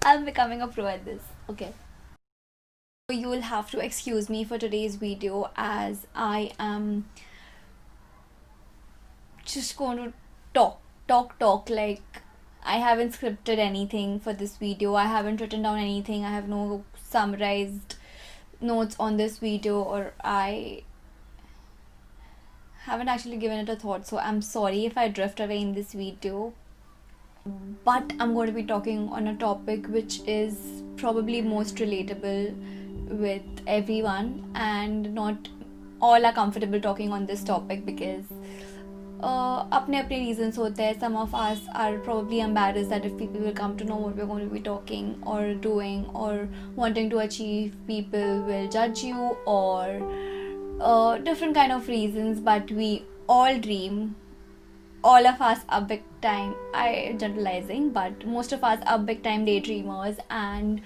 I'm becoming a pro at this. Okay. So you will have to excuse me for today's video as I am just going to talk like I haven't scripted anything for this video. I haven't written down anything. I have no summarized notes on this video, or I haven't actually given it a thought. So I'm sorry if I drift away in this video. But I'm going to be talking on a topic which is probably most relatable with everyone, and not all are comfortable talking on this topic because अपने अपने reasons होते हैं. Some of us are probably embarrassed that if people will come to know what we're going to be talking or doing or wanting to achieve, people will judge you, or different kind of reasons. But we all dream. All of us are big time, I generalizing, but most of us are big time daydreamers, and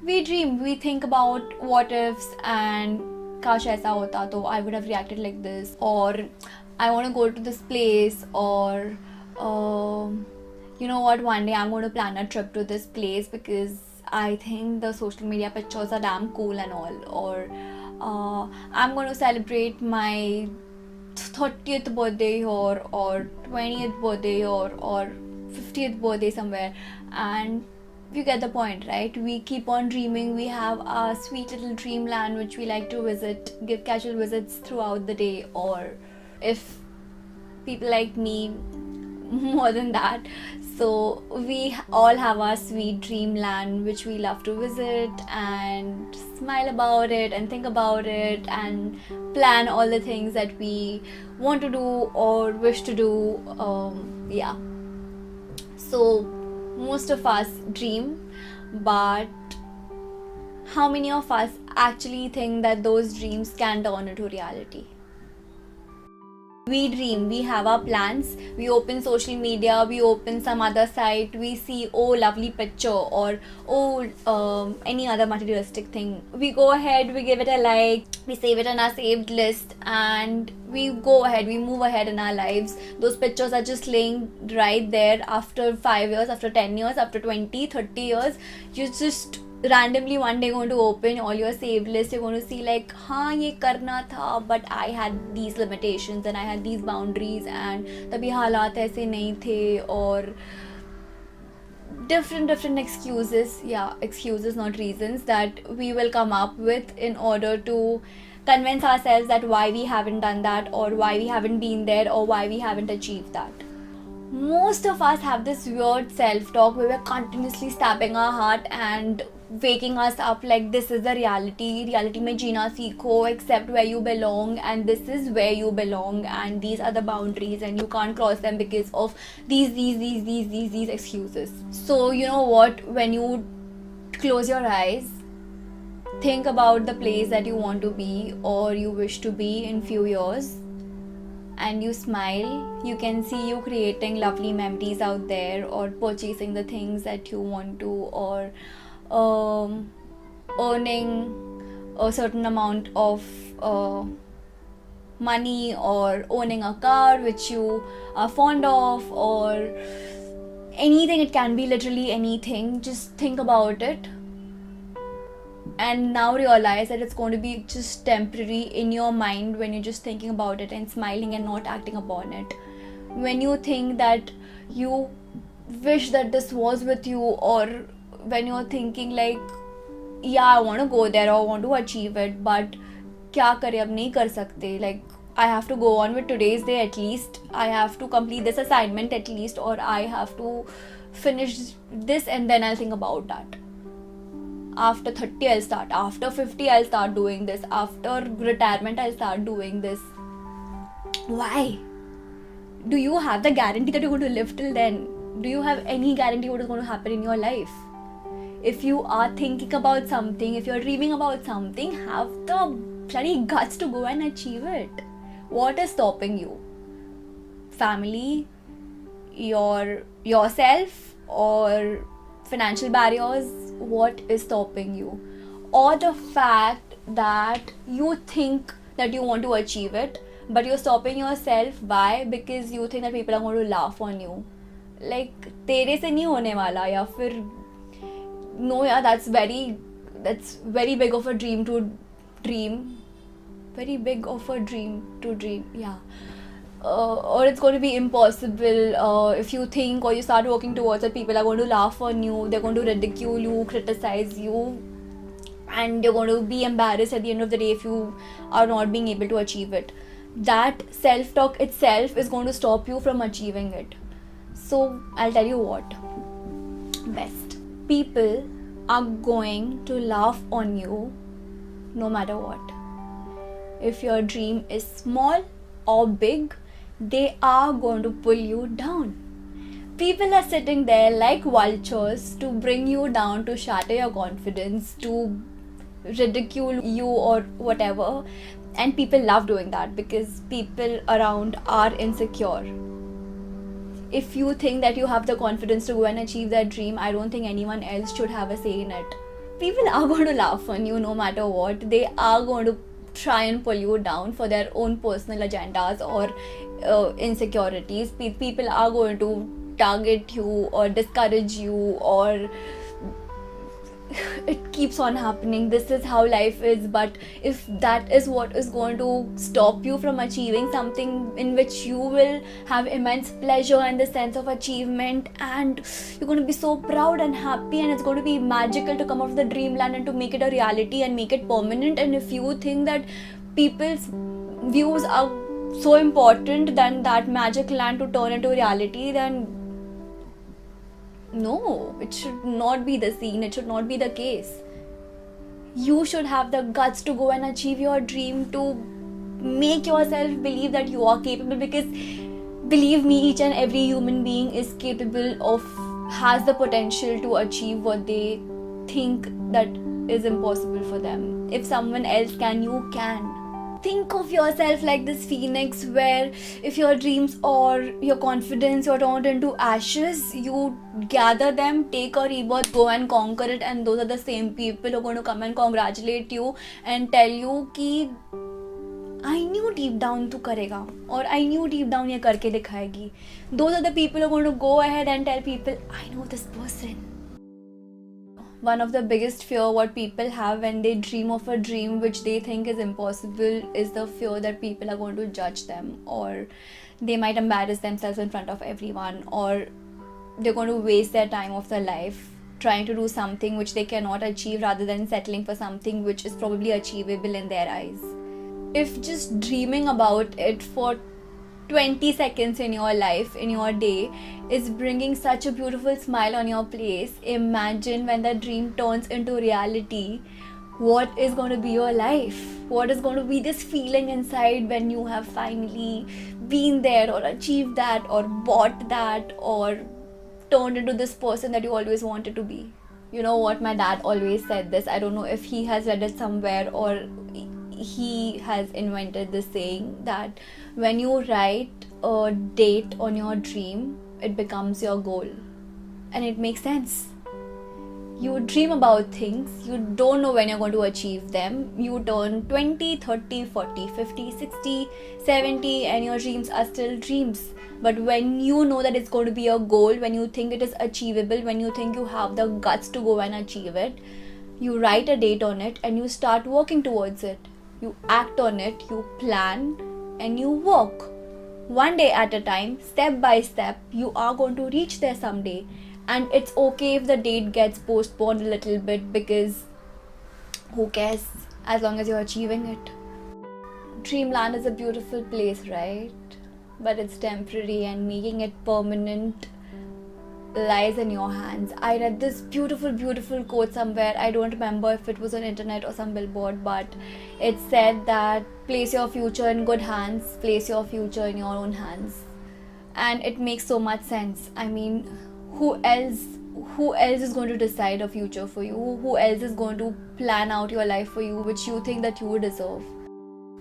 we dream, we think about what ifs, and kash aisa hota to I would have reacted like this, or I want to go to this place, or you know what, one day I'm going to plan a trip to this place because I think the social media pictures are damn cool and all, or I'm going to celebrate my 30th birthday or 20th birthday or 50th birthday somewhere. And you get the point, right? We keep on dreaming. We have our sweet little dreamland which we like to visit, give casual visits throughout the day, or if people like me, more than that. So we all have our sweet dreamland which we love to visit and smile about it and think about it and plan all the things that we want to do or wish to do. Yeah. So most of us dream, but how many of us actually think that those dreams can turn into reality? We dream, we have our plans, we open social media, we open some other site, we see, oh, lovely picture, or oh, any other materialistic thing. We go ahead, we give it a like, we save it on our saved list, and we go ahead, we move ahead in our lives. Those pictures are just laying right there after 5 years, after 10 years, after 20, 30 years. You just randomly one day going to open all your saved list. You're going to see like, हाँ ये करना था, but I had these limitations and I had these boundaries and तभी हालात ऐसे नहीं थे, और different excuses, yeah, excuses, not reasons, that we will come up with in order to convince ourselves that why we haven't done that, or why we haven't been there, or why we haven't achieved that. Most of us have this weird self-talk where we're continuously stabbing our heart and waking us up like this is the reality mein jeena seekho, accept where you belong, and this is where you belong, and these are the boundaries and you can't cross them because of these excuses. So you know what, when you close your eyes, think about the place that you want to be or you wish to be in few years, and you smile, you can see you creating lovely memories out there, or purchasing the things that you want to, or earning a certain amount of money, or owning a car which you are fond of, or anything. It can be literally anything. Just think about it, and now realize that it's going to be just temporary in your mind when you're just thinking about it and smiling and not acting upon it. When you think that you wish that this was with you, or when you're thinking like, yeah, I want to go there or I want to achieve it, but kya kare, ab nahi kar sakte, like I have to go on with today's day, at least I have to complete this assignment at least, or I have to finish this and then I'll think about that. After 30 I'll start, after 50 I'll start doing this, after retirement I'll start doing this. Why? Do you have the guarantee that you're going to live till then? Do you have any guarantee what is going to happen in your life? If you are thinking about something, if you're dreaming about something, have the bloody guts to go and achieve it. What is stopping you? Family, yourself, or financial barriers? What is stopping you? Or the fact that you think that you want to achieve it, but you're stopping yourself. Why? Because you think that people are going to laugh on you. Like, तेरे से नहीं होने वाला, या फिर no, yeah, that's very big of a dream to dream. Very big of a dream to dream, yeah. Or it's going to be impossible. If you think or you start working towards it, people are going to laugh on you, they're going to ridicule you, criticize you, and you're going to be embarrassed at the end of the day if you are not being able to achieve it. That self talk itself is going to stop you from achieving it. So I'll tell you what, best, people are going to laugh on you no matter what. If your dream is small or big, they are going to pull you down. People are sitting there like vultures to bring you down, to shatter your confidence, to ridicule you or whatever. And people love doing that because people around are insecure. If you think that you have the confidence to go and achieve that dream, I don't think anyone else should have a say in it. People are going to laugh on you no matter what. They are going to try and pull you down for their own personal agendas or insecurities. People are going to target you or discourage you, or it keeps on happening. This is how life is. But if that is what is going to stop you from achieving something in which you will have immense pleasure and the sense of achievement, and you're going to be so proud and happy, and it's going to be magical to come out of the dreamland and to make it a reality and make it permanent, and if you think that people's views are so important than that magic land to turn into reality, then no, it should not be the scene, it should not be the case. You should have the guts to go and achieve your dream, to make yourself believe that you are capable, because believe me, each and every human being is capable of, has the potential to achieve what they think that is impossible for them. If someone else can, you can. Think of yourself like this phoenix, where if your dreams or your confidence are turned into ashes, you gather them, take a rebirth, go and conquer it, and those are the same people who are going to come and congratulate you and tell you कि I knew deep down तू करेगा, or I knew deep down ये करके दिखाएगी. Those are the people who are going to go ahead and tell people, I know this person. One of the biggest fear what people have when they dream of a dream which they think is impossible is the fear that people are going to judge them, or they might embarrass themselves in front of everyone, or they're going to waste their time of their life trying to do something which they cannot achieve, rather than settling for something which is probably achievable in their eyes. If just dreaming about it for 20 seconds in your life, in your day, is bringing such a beautiful smile on your face, imagine when that dream turns into reality, what is going to be your life? What is going to be this feeling inside when you have finally been there, or achieved that, or bought that, or turned into this person that you always wanted to be? You know what, my dad always said this. I don't know if he has read it somewhere or he has invented this saying, that when you write a date on your dream, it becomes your goal. And it makes sense. You dream about things, you don't know when you're going to achieve them. You turn 20, 30, 40, 50, 60, 70, and your dreams are still dreams. But when you know that it's going to be a goal, when you think it is achievable, when you think you have the guts to go and achieve it, you write a date on it and you start working towards it. You act on it, you plan, and you work. One day at a time, step by step, you are going to reach there someday. And it's okay if the date gets postponed a little bit, because who cares, as long as you're achieving it. Dreamland is a beautiful place, right? But it's temporary, and making it permanent lies in your hands. I read this beautiful quote somewhere. I don't remember if it was on internet or some billboard, but it said that place your future in good hands, place your future in your own hands. And it makes so much sense. I mean, who else is going to decide a future for you? Who else is going to plan out your life for you, which you think that you would deserve?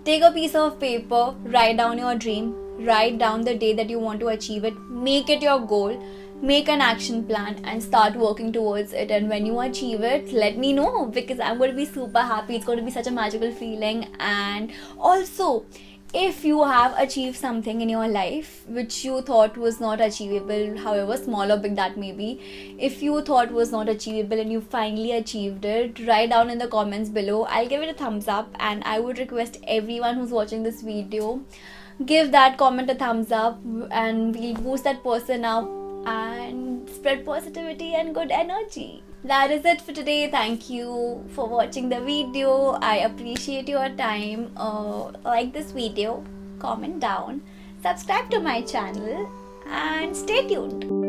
Take a piece of paper, write down your dream, write down the day that you want to achieve it, make it your goal, make an action plan, and start working towards it. And when you achieve it, let me know, because I'm going to be super happy. It's going to be such a magical feeling. And also, if you have achieved something in your life which you thought was not achievable, however small or big that may be, if you thought was not achievable and you finally achieved it, write down in the comments below. I'll give it a thumbs up, and I would request everyone who's watching this video, give that comment a thumbs up, and we'll boost that person up and spread positivity and good energy. That is it for today. Thank you for watching the video. I appreciate your time. Like this video, comment down, subscribe to my channel, and stay tuned.